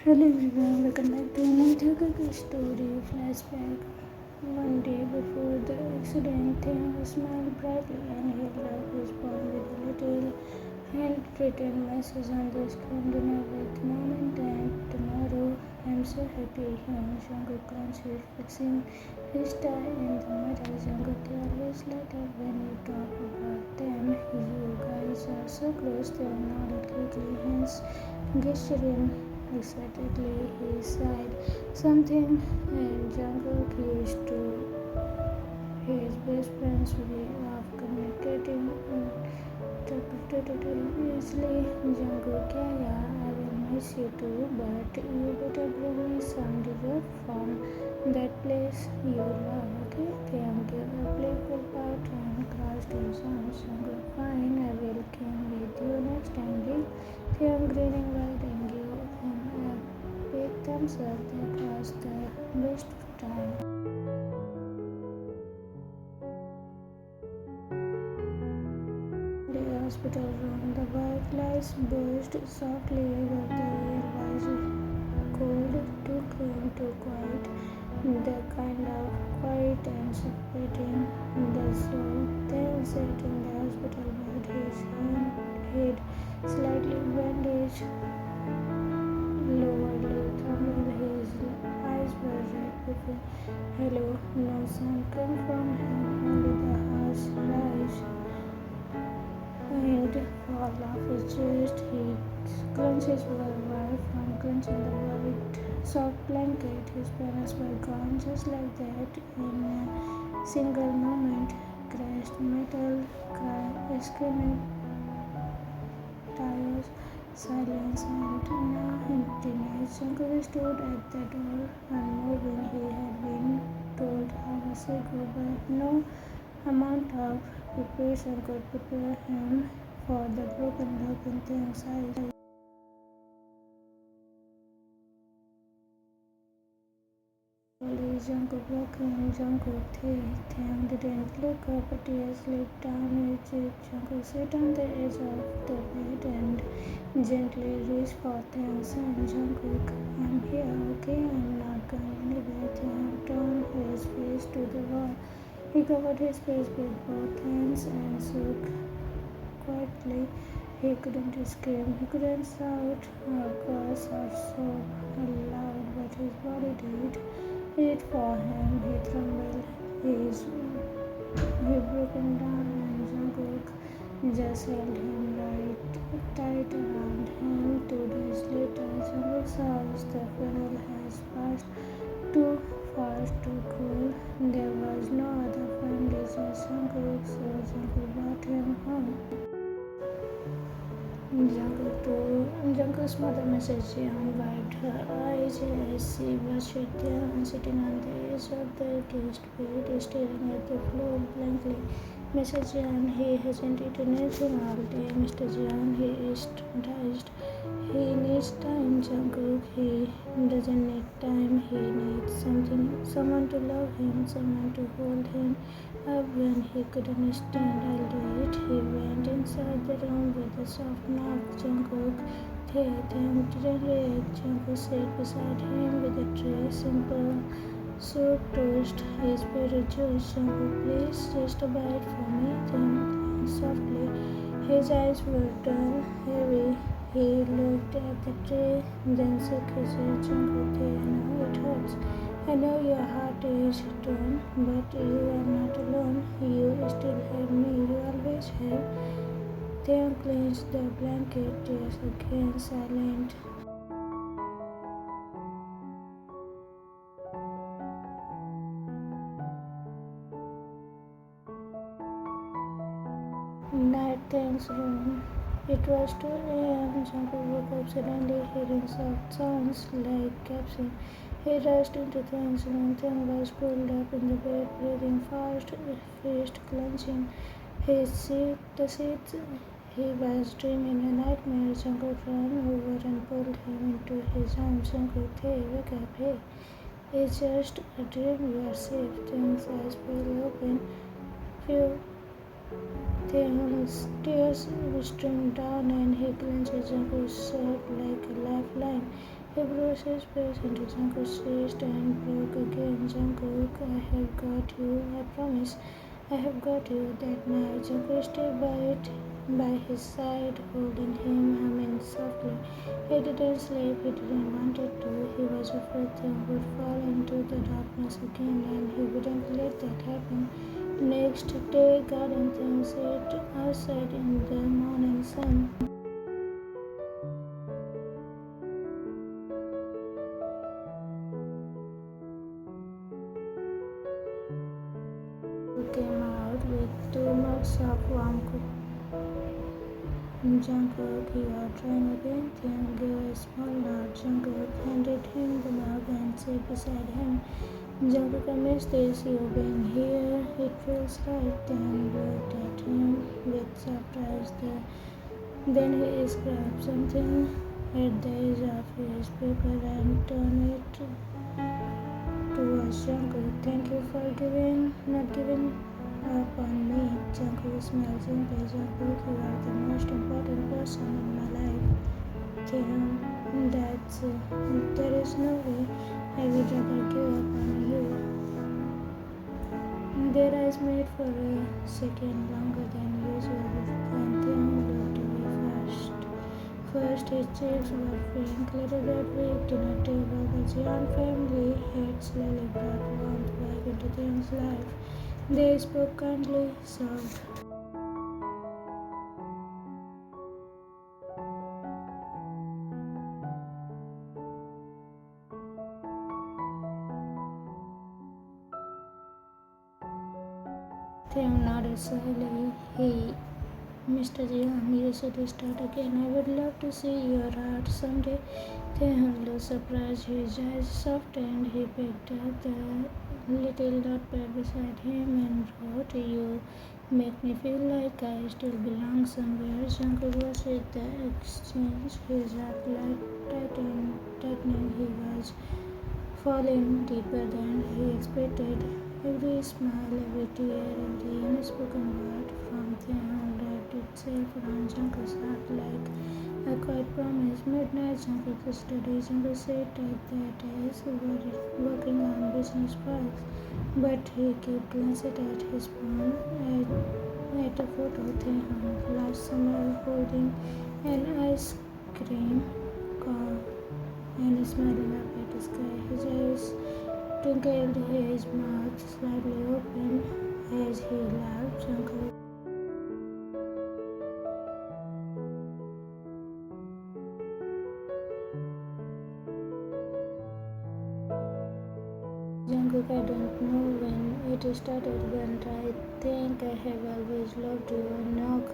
Hello everyone, welcome back to another Taekook story, Flashback. One day before the accident, Taehyung smiled brightly and held up his phone with a little handwritten message on the screen. Dinner with Mom and tomorrow. I'm so happy. Jungkook considered fixing his tie in the middle. Jungkook always light up when you talk about them. You guys are so close. They nodded quickly, hands gesturing excitedly. He sighed something, and Jungkook used to his best friend's way of communicating interpreted easily. Jungkook, yeah, I will miss you too, but you better bring me some dessert from that place you love, okay? Taehyung gave a playful pout and crossed his arms. Jungkook, fine, I will come with you next time, deal. Taehyung grinning wide and gave him a big thumbs up. That was the best time. The hospital room. The white lights burst softly, but the air was cold, too clean, too quiet. The kind of quiet and suffocating the soul. Then sat in the hospital bed, his head slightly bandaged, lowered thumb with his eyes were red before. Hello, no sound came from him, only the harsh rise and fall off his chest. His clenches were wide from clenching the white soft blanket. His parents were gone just like that in a single moment. Crashed metal, screaming tires, silence, and now emptiness. Jungkook stood at the door, unmoving. He had been told hours ago, but no amount of preparation could prepare him for the broken look in Taehyung's eyes. Slowly, Jungkook walked in. Jungkook, Taehyung didn't look up. Tears slipped down his cheek. Jungkook sat on the edge of the bed and gently reached for Taehyung's hand. Jungkook, I'm here, okay? I'm not going anywhere. Taehyung turned his face to the wall. He covered his face with both hands and shook quietly. He couldn't scream, he couldn't shout or curse or sob aloud, but his body did it for him. He trembled, he broken down, and Jungkook just held him right tight around him. 2 days later, Jungkook saw the funeral has passed too fast, too cool. There was no other family, just Jungkook, so Jungkook brought him home. Jungkook's mother messaged Young wiped her eyes as she was sitting on the edge of the guest bed, staring at the floor blankly. Mr. Jian, he hasn't eaten anything all day. Mr. Jian, he is traumatized. He needs time, Jungkook. He doesn't need time. He needs someone to love him, someone to hold him up when he couldn't stand. I'll do it. He went inside the room with a soft knock. Jungkook, Taehyung didn't react. Jungkook sat beside him with a tray, simple soup, toast, his favorite juice. Jungkook, please, just a bite for me. Taehyung softly. His eyes were dull, heavy. He looked at the tray, then shook his head. Jungkook, I know it hurts. I know your heart is torn, but you are not alone. You still have me. You always have. Taehyung clenched the blanket, tears again silent. Night Taehyung's room. It was 2 a.m. Jungkook woke up suddenly, hearing soft sounds like caption. He rushed into Taehyung's room. Taehyung was pulled up in the bed, breathing fast, fist clenching the sheets. He was dreaming a nightmare. Jungkook ran over and pulled him into his arms. Jungkook, hey, wake up, hey. It's just a dream, you are safe. Taehyung's eyes fell open. Few Taehyung's tears streamed down and he clenched Jungkook's shirt like a lifeline. He brushed his face into Jungkook's chest and broke again. Jungkook, I have got you, I promise. I have got you. That night, Jungkook stayed by his side, holding him, humming softly. He didn't sleep, he didn't want it to. He was afraid they would fall into the darkness again, and he wouldn't let that happen. Next day, garden things sat outside in the morning sun. Who came out with 2 mugs of warm Jungkook, you are trying again? Taehyung gave a small nod. Jungkook handed him the mug and sat beside him. Jungkook, I miss this, you being here. It feels right. Taehyung looked at him with surprise. Then he scratched something at the edge of his paper and turned it towards Jungkook. Thank you for not giving up on me. Jungkook smiled gently. Jungkook, you are the most important person in my life. Taehyung, there is no way I would rather give up on you. Their eyes met for a second longer than usual, and Taehyung looked away first. First, his cheeks were frank. Later that week, dinner table, the Jian family had slowly brought warmth back into Taehyung's life. They spoke kindly, served Taehyung nodded slightly. Mr. Jian, you should start again. I would love to see your art someday. Taehyung looked surprised. His eyes softened. He picked up the little notepad beside him and wrote, you make me feel like I still belong somewhere. Jungkook was with the exchange. His heart tightening. He was falling deeper than he expected. Every smile, every tear, every unspoken word from Taehyung wrapped itself around Jungkook's heart like a quiet promise. Midnight, Jungkook studied. Jungkook sat at the desk working on business files, but he kept glancing at his phone at a photo of Taehyung last summer holding an ice cream cone and smiling up at the sky. His eyes twinkled, his mouth slightly open as he laughed. Jungkook, I don't know when it started, but I think I have always loved you. A knock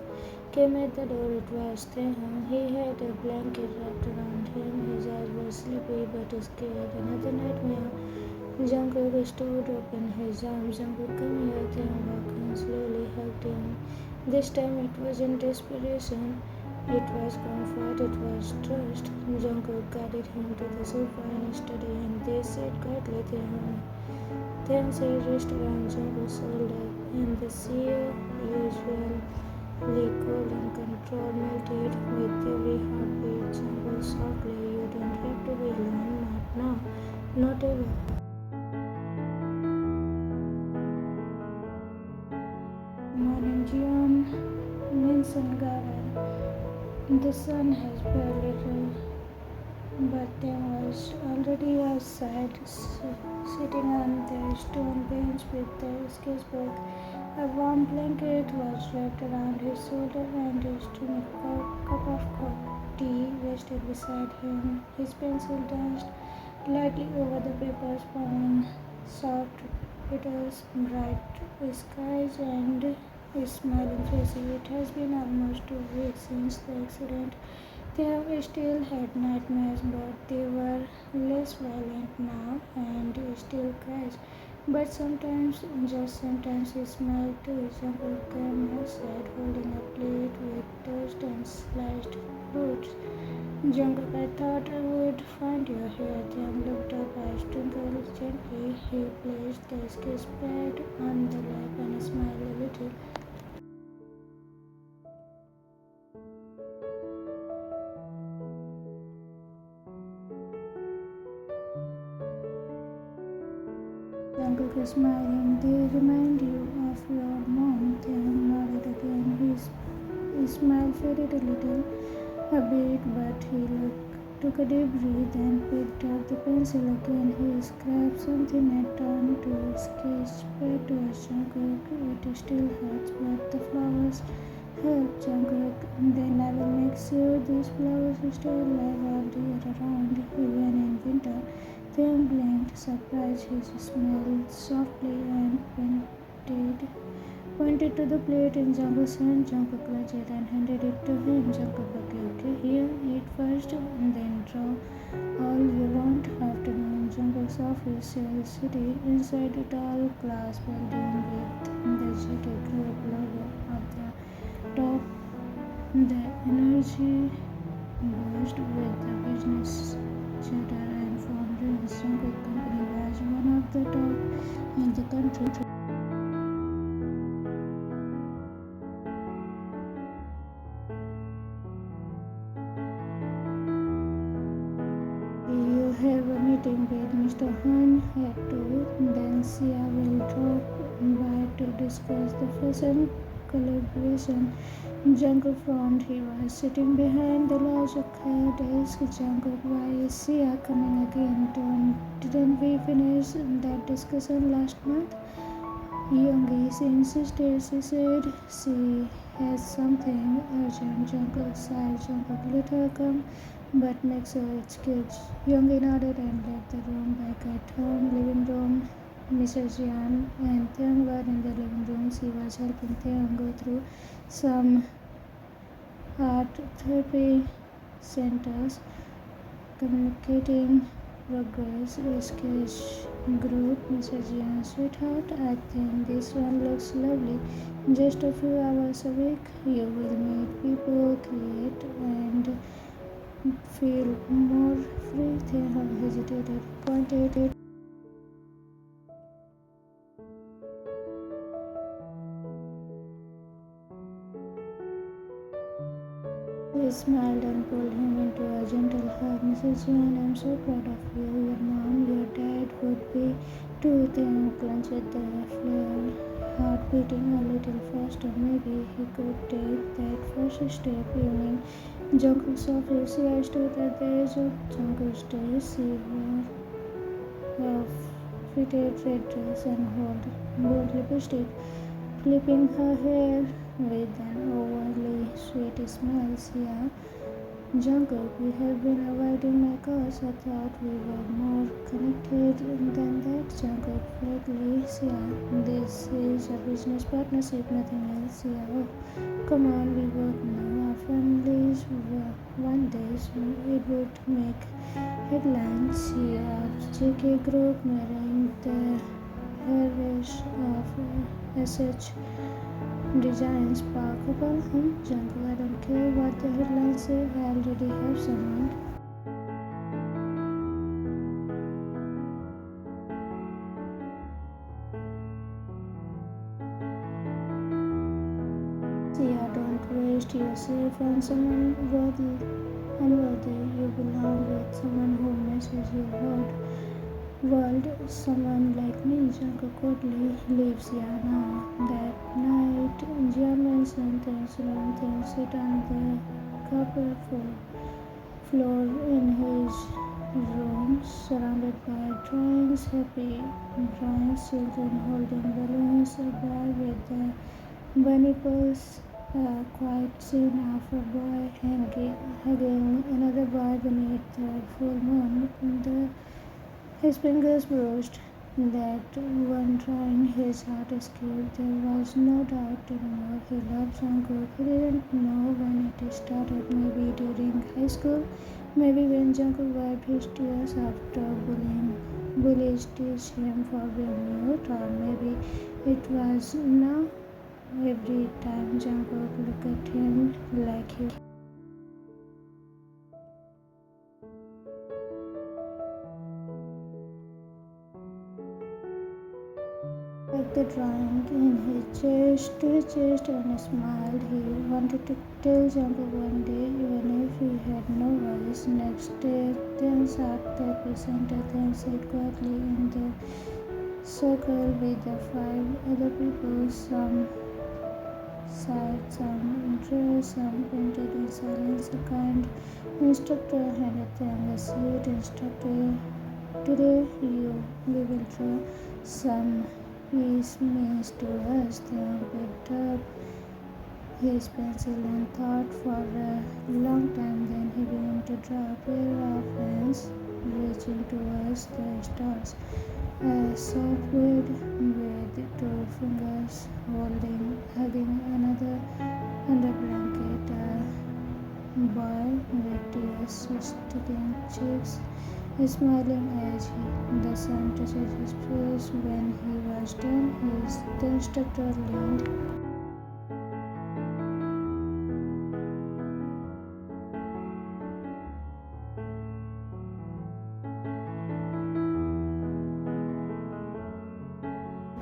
came at the door. It was Taehyung. He had a blanket wrapped around him. His eyes were sleepy but scared. Another nightmare. Jungkook stood open his arms. Jungkook, come here. Taehyung walked in slowly, hugged him. This time it wasn't desperation. It was comfort, it was trust. Jungkook guided him to the sofa and study, and they sat quietly. Taehyung said, rest around Jungkook's shoulder, and the sheer, usually cold and controlled melted with every heartbeat. Jungkook softly, you don't have to be alone, not now, not ever. Morning, Jian. Minson garden. The sun has barely risen, but there was already outside, sitting on the stone bench with the sketchbook. A warm blanket was wrapped around his shoulder, and a steaming cup of tea rested beside him. His pencil danced lightly over the papers, forming soft petals, bright skies, and smiling faces. It has been almost 2 weeks since the accident. They have still had nightmares, but they were less violent now and still cries. But sometimes, just sometimes, he smiled too. Jungkook came outside holding a plate with toast and sliced fruits. Jungkook, I thought I would find you here. Taehyung looked up, eyes twinkled gently. He placed the sketch pad on the lap and smiled a little. Jungkook is smiling. They remind you of your mom. Taehyung nodded again. His smile faded a little, a bit, but he took a deep breath and picked up the pencil again. He scratched something and turned to sketch back towards Jungkook. It still hurts, but the flowers help Jungkook. Then I will make sure these flowers stay alive all year round, even in winter. Taehyung blinked, surprised. He smiled softly and pointed to the plate in Jungkook's hand. Jungkook clutched it and handed it to him. Jungkook, okay, here, eat first, and then draw all you want. Afternoon, Jungkook's office city inside a tall glass building with the JK Group logo at the top. The energy buzzed with the business chatter and phone rings. Jungkook company was one of the top in the country. You have a meeting with Mr. Han at 2. Then Sia will drop by to discuss the fashion collaboration. Jungkook frowned. He was sitting behind the large desk. Jungkook, why is Sia coming again? Didn't we finish that discussion last month? Yoongi insisted. She said she has something urgent. Jungkook sighed. Jungkook, let her come, but make sure it's good. Yoongi nodded and left the room. Back at home, living room, Mrs. Jian and Taehyung were in the living room. She was helping Taehyung go through some art therapy centers, communicating progress, sketch group. Mrs. Jian, sweetheart, I think this one looks lovely. Just a few hours a week, you will meet people, create, and feel more free. Taehyung hesitated, pointed. He smiled and pulled him into a gentle hug. Mrs. Yuan, I'm so proud of you. Your mom, your dad would be too. Taehyung clenched the flare, heart beating a little faster. Maybe he could take that first step. Evening, Jungkook's office. Sia stood at the edge of Jungkook's desk. She wore a fitted red dress and bold lipstick, flipping her hair with an overly sweet smile. Sia, Jungkook, we have been avoiding my cause. I thought we were more connected than that. Jungkook flatly, Sia, this is a business partnership, nothing else. Sia, oh, come on, we work now. Our families one day it would make headlines. Sia, JK Group marrying the heiress of SH Designs Spark couple. Jungkook, I don't care what the headlines say, I already have someone. Sia, don't waste yourself on someone unworthy. You belong with someone who messes your world, someone like me. Jungkook coldly leaves Sia now. That night, Jia mentioned things, wrong things, sit on the copper floor in his room, surrounded by drawings, happy drawings, children holding balloons, a boy with the bunny pose, a quiet scene of a boy hugging another boy beneath the full moon. His fingers bruised. That one drawing, his heart escaped. There was no doubt anymore. He loved Jungkook. He didn't know when it started. Maybe during high school. Maybe when Jungkook wiped his tears after bullies teased him for being mute. Or maybe it was now. Every time Jungkook looked at him like he like the drawing in to his chest and smiled. He wanted to tell Jungkook one day, even if he had no voice. Next day, things at the epicenter, things said quietly in the circle with the five other people, some sighed, some interest, some painted in silence. A kind instructor handed them a seat. Instructor, today we will draw some peace means to us. They picked up his pencil and thought for a long time. Then he began to draw a pair of hands reaching towards the stars. A soft bird with two fingers hugging another under blanket. A boy with tears sticking cheeks, smiling as the sun touched his face. When he was done, the instructor leaned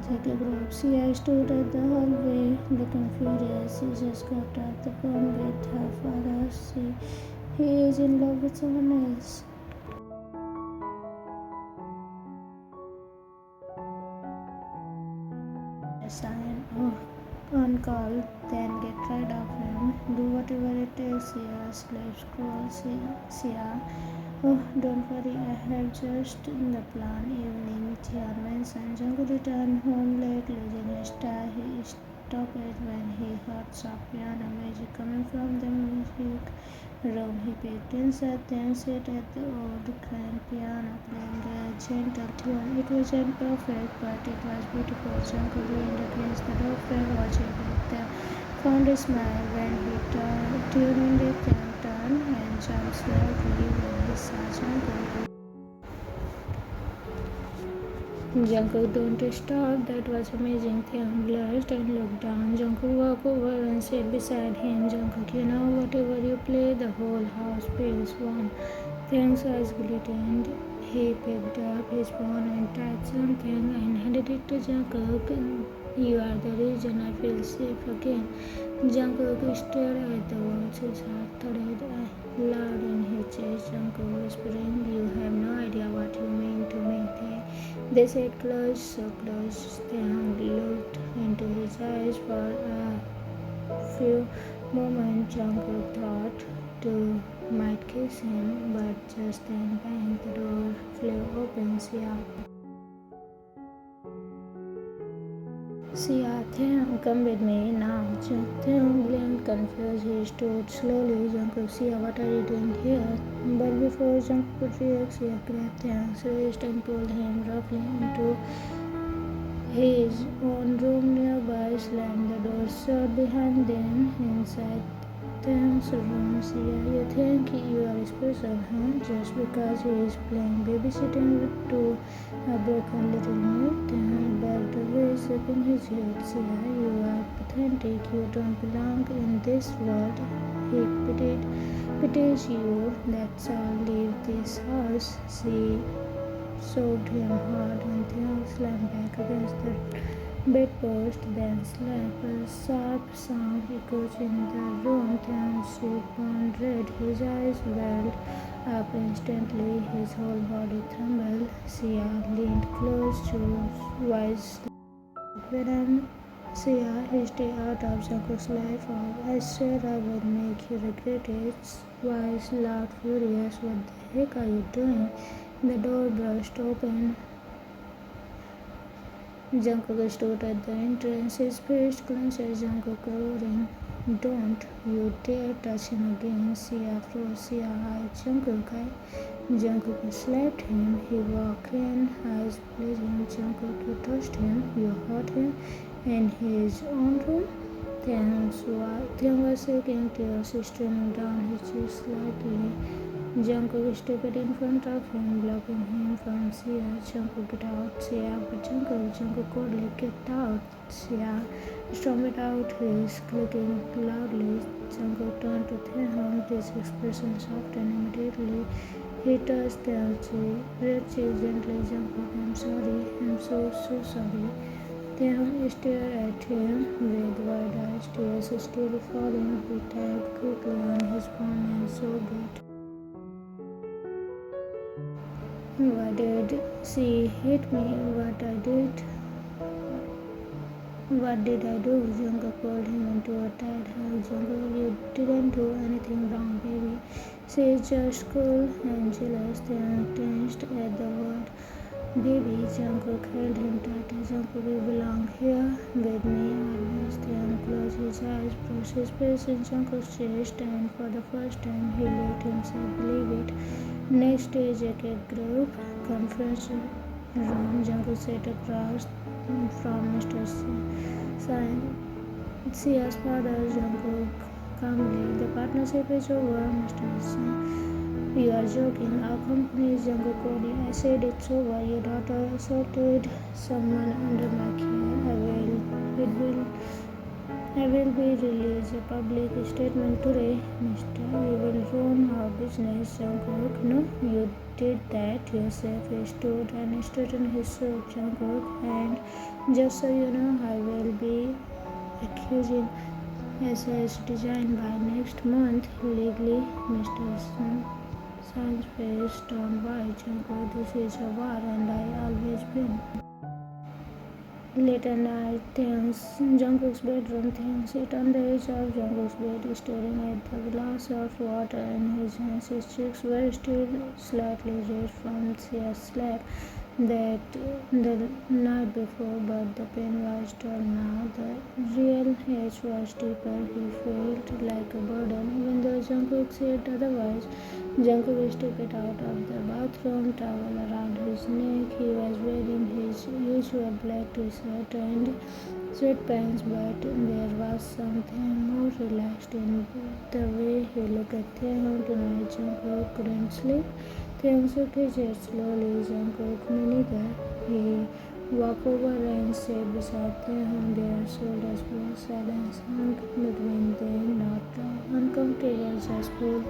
like a group. See, I stood at the hallway looking furious. She just got off the phone with her father. He is in love with someone else. Sign on call, then get rid of him. Do whatever it takes. Sia sleeps scroll. Sia. Oh, don't worry, I have just the plan. Evening, Tia mentioned. Jungkook returned home late, losing his tie. He stopped when he heard soft piano music coming from the music room. He peeked inside, then sat at the old grand piano, playing a gentle tune. It wasn't perfect, but it was beautiful. Jungkook leaned against the door frame, watching it. Found a smile when he tuned it and turned and jumped slightly when he saw Jungkook. Jungkook, don't stop. That was amazing. Taehyung blushed and looked down. Jungkook walked over and sat beside him. Jungkook, you know, whatever you play, the whole house feels warm. Taehyung's eyes glistened. He picked up his phone and typed something and handed it to Jungkook. You are the reason I feel safe again. Jungkook stared at the words. His heart thudded loud in his chest. Jungkook whispering, you have no idea what you mean to me. They sat close, so close. Taehyung looked into his eyes for a few moments. Jungkook thought to might kiss him, but just then bang, the door flew open. Taehyung, come with me now. Taehyung blinked, confused. He stood slowly. Jungkook, Sia, what are you doing here? But before Jungkook could react, Sia grabbed Taehyung's wrist and pulled him roughly into his own room nearby, slammed the door shut behind them. Inside Taehyung's room, Sia, you think you are special, huh? Just because he is playing babysitting to a broken little maid? Taehyung backed away, shaking his head. Sia, you are pathetic. You don't belong in this world. He pities you. Let's all leave this house. She soaked him hard and Taehyung slammed back against the bedpost, then slapped. A sharp sound echoed in the room. Taehyung's cheek burned red. His eyes welled up instantly. His whole body trembled. Sia leaned close to wise. When Sia, stay out of Jungkook's life, or I swear I would make you regret it. Wise loud, furious. What the heck are you doing? The door burst open. Jungkook stood at the entrance, his fist clenched. Jungkook roaring, don't you dare touch him again. Sia froze. Sia eyed Jungkook. Jungkook slapped him. He walked in, eyes blazing. Jungkook, you touched him. You hurt him in his own room. Taehyung was shaking, tears streaming down his cheeks slightly. Jungkook stepped in front of him, blocking him from Sia. Jungkook, get out, Sia. But Jungkook coldly, get out. Sia stormed out, his clicking loudly. Jungkook turned to Taehyung, his expression softened immediately. He touched Taehyung's red cheek gently. Jungkook, I'm sorry. I'm so sorry. Taehyung stared at him with wide eyes, tears still falling. He typed quickly on his phone and showed it. Why did she hit me? What did I do? Jungkook pulled him into a tight hug. Jungkook, you didn't do anything wrong, baby. She's just cool and jealous. Taehyung tensed at the word baby. Jungkook held him tighter. Jungkook, you belong here with me always. Taehyung closed his eyes, brushed his face in Jungkook's chest, and for the first time he let himself believe it. Next day, Jacket group conference room. Jungkook sat across from Mr. Sia's father. Jungkook calmly, the partnership is over, Mr. Sian. You are joking. Our company is Jungkook only. I said it's over. Your daughter assaulted someone under my care. I will be released a public statement today, Mister. You will ruin our business, Jungkook. No, you did that yourself. He stood and straightened his suit, Jungkook. And just so you know, I will be accusing SS design by next month legally, Mr. Sun's face turned white. Jungkook, this is a war and I always win. Late at night, Jungkook's bedroom. Taehyung sat on the edge of Jungkook's bed, staring at the glass of water in his hands. His cheeks were still slightly red from sheer slap that the night before, but the pain was dull now. The real edge was deeper. He felt like a burden, even though Jungkook said otherwise. Jungkook stepped out of the bathroom, towel around his neck. He was wearing his usual black t-shirt and sweatpants, but there was something more relaxed in the way he looked at Taehyung tonight. Jungkook couldn't sleep. Taehyung shook his head slowly. Jungkook, me neither. He walked over and sat beside Taehyung. Their shoulders broke. Silence hung between them, not uncomfortable, just full.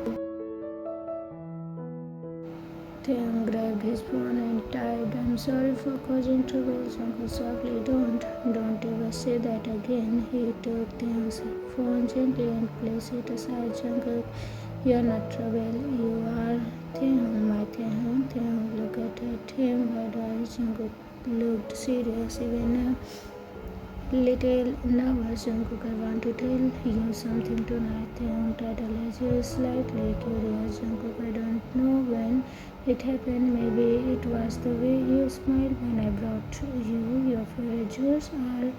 Taehyung grabbed his phone and typed, I'm sorry for causing trouble. Jungkook softly, don't ever say that again. He took Taehyung's phone gently and placed it aside. Jungkook, you're not trouble. You are Taehyung, my Taehyung. Taehyung looked at him wide eyes. Jungkook looked serious, even a little nervous. Jungkook, I want to tell you something tonight. Taehyung titled his ears, slightly curious. Jungkook, I don't know when it happened. Maybe it was the way you smiled when I brought you your favorite juice, or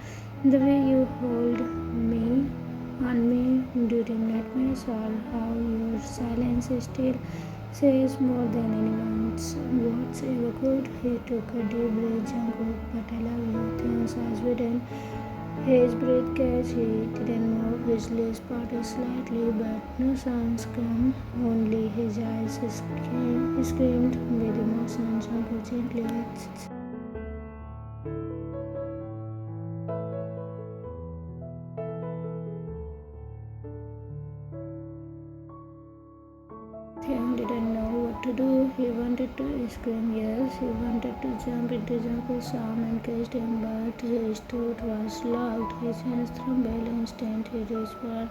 the way you hold me on me during nightmares, or how your silence still says more than anyone's words ever could. He took a deep breath. Jungkook, but I love you. Taehyung's eyes widened. His breath catch. He didn't move. His lips parted slightly, but no sounds came. Only his eyes screamed with emotion. Jungkook gently Taehyung didn't know what to do. He wanted to scream, yes. He wanted to jump into Jungkook's arm and kiss him, but his throat was locked. His hands trembled. Instant, he reached for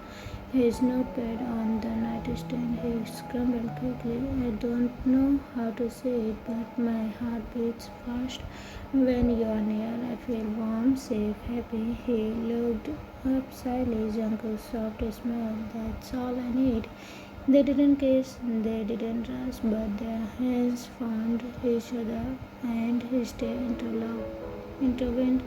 his notepad on the nightstand. He scrambled quickly. I don't know how to say it, but my heart beats fast when you are near. I feel warm, safe, happy. He looked up shyly. Jungkook's soft smile. That's all I need. They didn't kiss, they didn't rush, but their hands found each other and stayed intertwined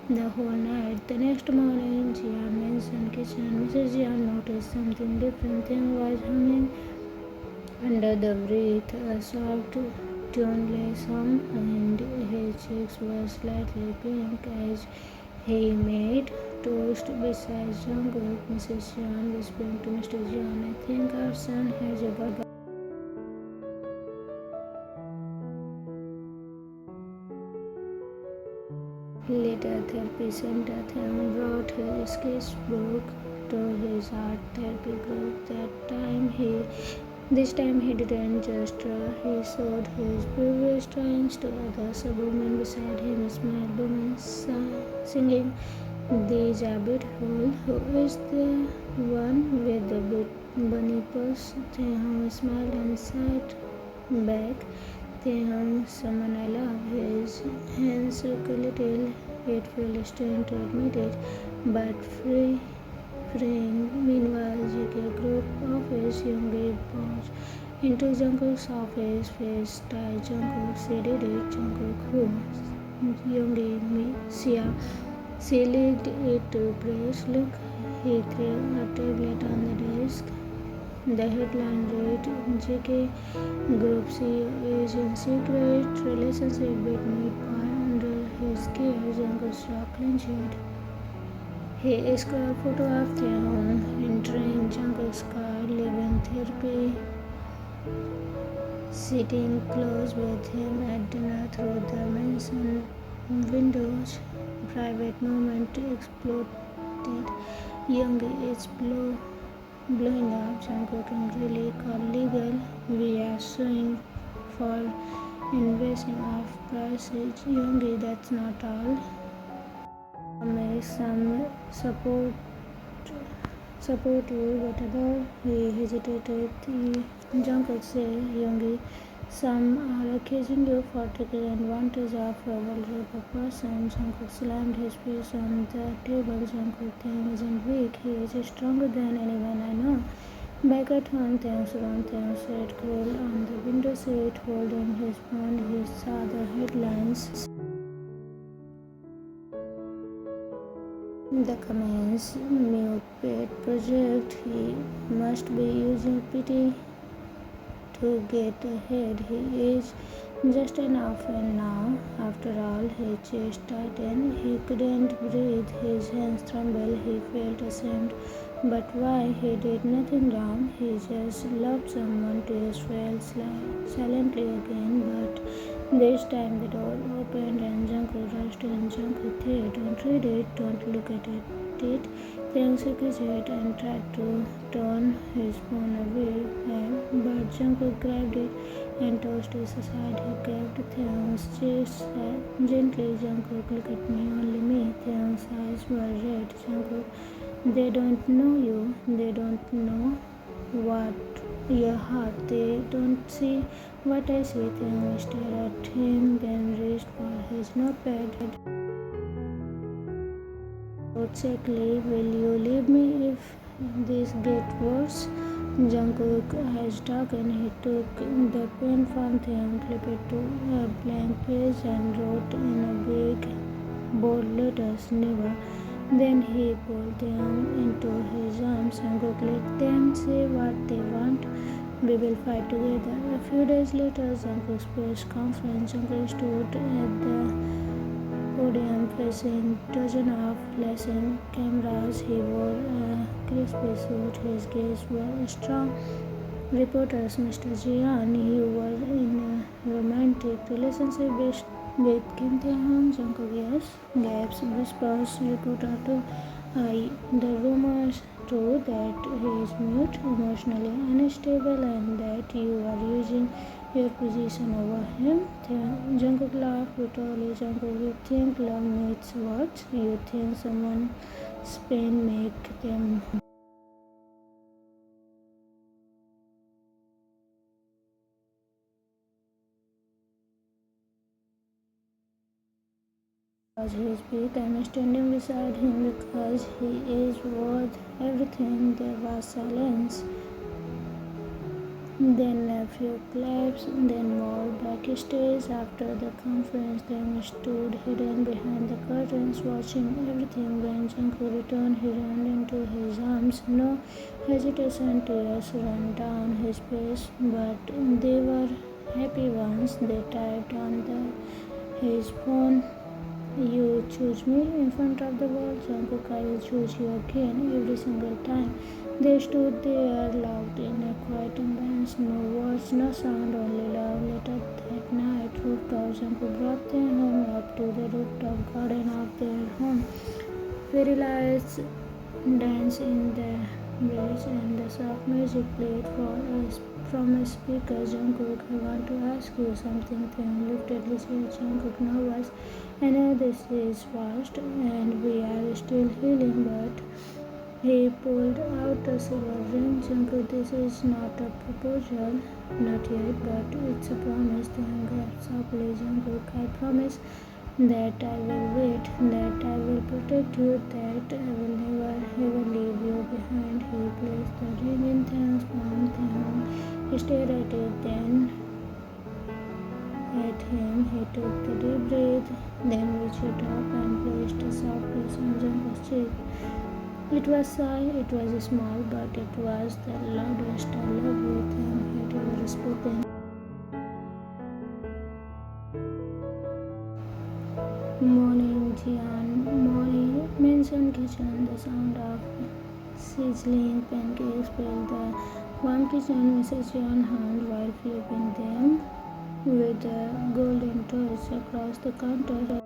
the whole night. The next morning, Jia mentioned kitchen. Mrs. Jia noticed something different. Thing was humming under the breath, a soft, tuneless hum, and his cheeks were slightly pink as he made toast beside Jungkook. Mrs. John whispered to Mr. John, I think our son has a birthday. Later, therapy center. Taehyung brought his sketchbook to his art therapy group. This time he didn't just draw, he showed his previous drawings to others. A woman beside him smiled, woman singing, these are beautiful. Who is the one with the bunny purse? Taehyung smiled and sat back, Taehyung, someone I love. His hands shook a little. It felt strange to admit it, but freeing. Meanwhile, JK group office, Yoongi bounced into Jungkook's office, face tied Jungkook. She did it. Jungkook who? Yoongi, me, Sia. She licked it to praise. Look, he threw a tablet on the desk. The headline read, JK Group CEO is in secret relationship with mid-boy under his care. Jungkook's jaw clenched. He scrolled photo of Taehyung entering Jungkook's car, leaving therapy, sitting close with him at dinner through the mansion windows. Private moment exploded. Young is blowing up. Jungkook angrily called legal. We are suing for invasion of privacy. Youngie, that's not all. Make some support you, but other he hesitated. Jungkook said, Youngie, some are accusing you for taking advantage of a vulnerable person. Jungkook slammed his face on the table. Jungkook thing isn't weak. He is stronger than anyone I know. Back at home, Taehyung sat cool on the window seat, holding his phone. He saw the headlines. The comments, mute pet project. He must be using pity to get ahead. He is just an orphan now. After all, his chest tightened. He couldn't breathe. His hands trembled. He felt ashamed. But why? He did nothing wrong. He just loved someone. Tears fell silently again. But this time the door opened and Jungkook rushed in. Jungkook said, don't read it. Don't look at it. Taehyung shook his head and tried to turn his phone away. But Jungkook grabbed it and tossed it aside. He grabbed Taehyung's chest gently. Jungkook, look at me, only me. Taehyung's eyes were red. Jungkook, they don't know you. They don't know what your heart. They don't see what I see. Taehyung stared at him, then reached for his notepad. Exactly, will you leave me if this gets worse? Jungkook has darkened. He took the pen from Taehyung, clipped it to a blank page and wrote in a big bold letters, never. Then he pulled Taehyung into his arms. Jungkook, let them say what they want. We will fight together. A few days later, Jungkook's press conference. Jungkook stood at the podium facing dozens of flashing cameras. He wore a crispy suit. His gaze was strong. Reporters, Mr. Jian, you were in a romantic relationship with Kim Taehyung. Jungkook, yes. Gaps, whispers, reporter too. The rumors true that he is mute, emotionally unstable, and that you are using your position over him. Jungkook laughed brutally. Jungkook, you think love needs words? You think someone's pain make them because he is weak? I am standing beside him because he is worth everything. There was silence. Then a few claps, then more. Backstage after the conference, they stood hidden behind the curtains, watching everything. When Jungkook returned, he ran into his arms. No hesitation, tears ran down his face, but they were happy ones. They typed on his phone, you choose me in front of the world. Jungkook, I will choose you again every single time. They stood there locked in a quiet embrace. No words, no sound, only love. Later that night, rooftop. Jungkook brought their home up to the rooftop garden of their home. Fairy lights danced in the breeze and the soft music played for us from a speaker. Jungkook, I want to ask you something. Taehyung lifted his head. Jungkook, nervous. I know this is fast and we are still healing, but He pulled out a silver ring. Jungkook, this is not a proposal, not yet, but it's a promise. Taehyung gasped softly. Jungkook, I promise that I will wait, that I will protect you, that I will never ever leave you behind. He placed the ring in Taehyung's palm. Taehyung stared at it, then at him. He took a deep breath, then reached up and placed a soft kiss on Jungkook's cheek. It was shy, it was small, but it was the loudest I love you Taehyung had ever spoken. Morning, Jian. Morning, Mansion kitchen. The sound of sizzling pancakes filled the warm kitchen. Mrs. Jian hummed while flipping them with a golden torch across the counter.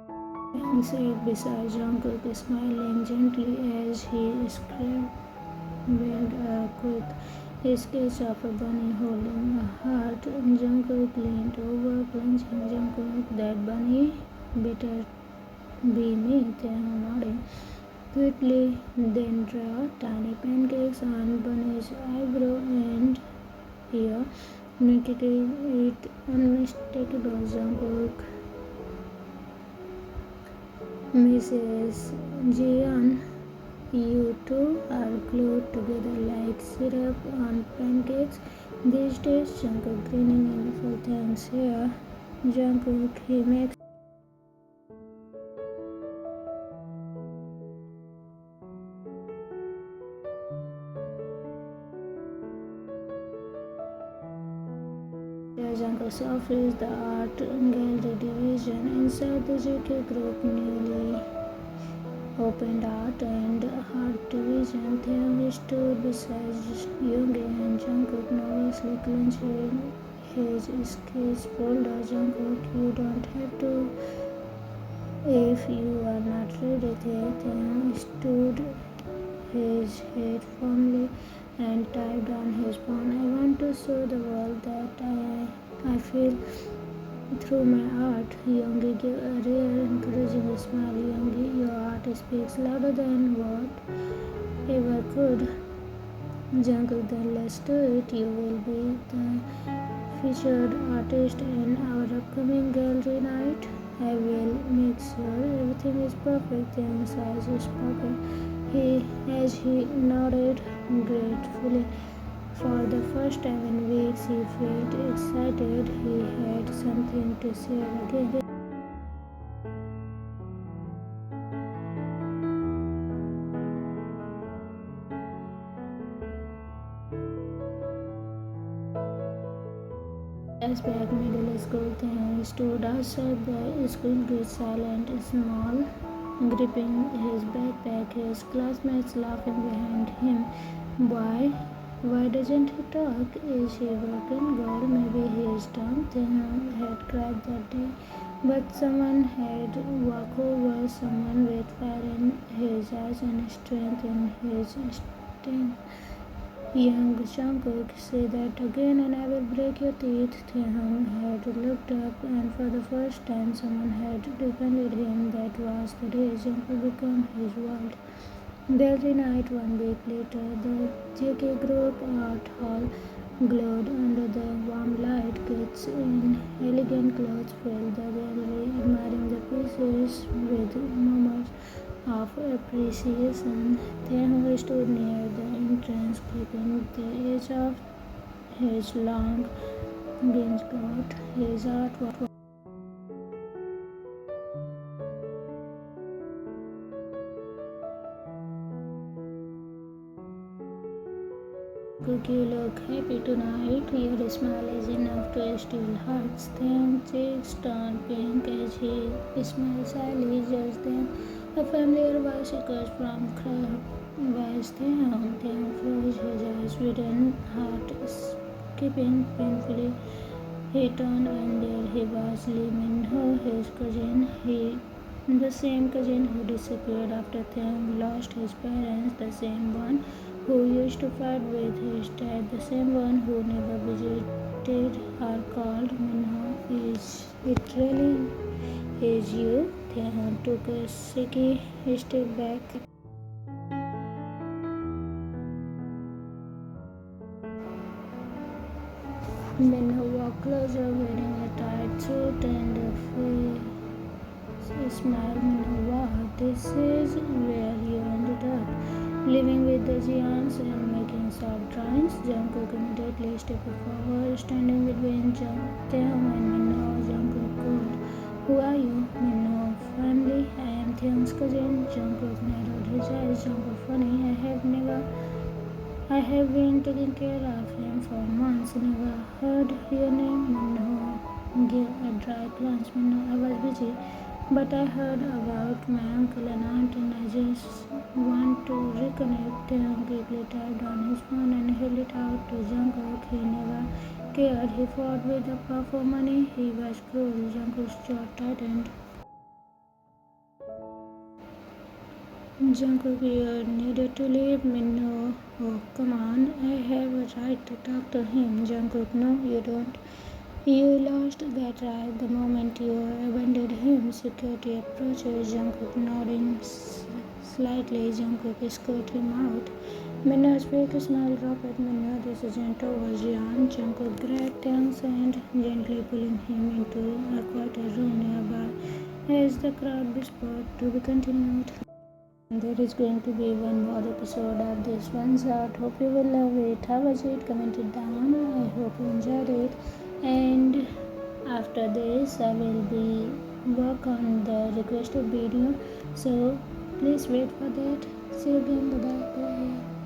And sat beside Jungkook, smiling gently as he scribbled a quick sketch of a bunny holding a heart. Jungkook leaned over, plunging Jungkook, that bunny better be me, Taehyung nodded quickly, then draw tiny pancakes on Bunny's eyebrow and ear, making it unmistakable. Jungkook, Mrs. Jian, you two are glued together like syrup on pancakes these days. Jungkook grinning in the full thanks here. Jungkook, he makes Jungkook's office, the art gallery division inside the JK Group newly opened art and art division. Taehyung stood beside Yoongi and Jungkook, nervously clenching his sketch folder. Jungkook, you don't have to if you are not ready. Taehyung stood his head firmly and typed on his phone. I want to show the world that I feel through my art. Yoongi gave a rare, encouraging smile. Yoongi, your art speaks louder than what ever could. Jungkook, then let's do it. You will be the featured artist in our upcoming gallery night. I will make sure everything is perfect. Taehyung's eyes sparkled as he nodded gratefully. For the first time in weeks, he felt excited. He had something to share again. Flashback middle school. Taehyung stood outside the school gate, silent, small, gripping his backpack, his classmates laughing behind him. Why doesn't he talk? Is he broken? Girl, maybe he is dumb. Taehyung had cried that day, but someone had walked over, someone with fire in his eyes and strength in his sting. Young Jungkook, say that again and I will break your teeth. Taehyung had looked up, and for the first time someone had defended him. That was the day Jungkook became his world. Gallery night. 1 week later, the JK Group Art Hall glowed under the warm light. Kids in elegant clothes filled the gallery, admiring the pieces with murmurs of appreciation. Taehyung stood near the entrance, clipping the edge of his long beige coat. His artwork Cookie, look happy tonight. Your smile is enough to steal hearts. Taehyung's cheeks turned pink as he smiled shyly. Just then, a familiar voice echoed from crowd. Where's Taehyung? Taehyung froze, his eyes widen, heart skipping painfully. He turned, and there he was, Lee Min-ho, his cousin. The same cousin who disappeared after Taehyung lost his parents, the same one who used to fight with his dad, the same one who never visited or called. Minho, is it really is you? Taehyung took a shaky step back. Minho walked closer, wearing a tight suit and a smile. Minho, wow, this is where you ended up. Living with the giants and making soft drawings. Jungkook immediately stepped forward, standing between Taehyung and Minho. Jungkook called, "Who are you?" Minho, "Family. I am Taehyung's cousin." Jungkook narrowed his eyes. Jungkook, funny. I have been taking care of him for months. Never heard your name. Minho gave a dry glance. Minho, I was busy. But I heard about my uncle and aunt and I just want to reconnect. Taehyung quickly tapped on his phone and held it out to Jungkook. He never cared. He fought with the power for money. He was cruel. Jungkook's jaw tightened. Jungkook, you needed to leave. Minho, oh come on, I have a right to talk to him. Jungkook, no, you don't. You lost that right the moment you abandoned him. Security approaches. Jungkook nodding slightly. Jungkook escorted him out. Minho's fake smile dropped. Minho, this isn't over, Jian. Jungkook grabbed Taehyung's hand, gently pulling him into a quieter room nearby. As the crowd whispered, to be continued. There is going to be one more episode of this one's out. Hope you will love it. How was it? Comment it down. I hope you enjoyed it. And after this, I will be work on the requested video. So please wait for that. See you again. Bye bye.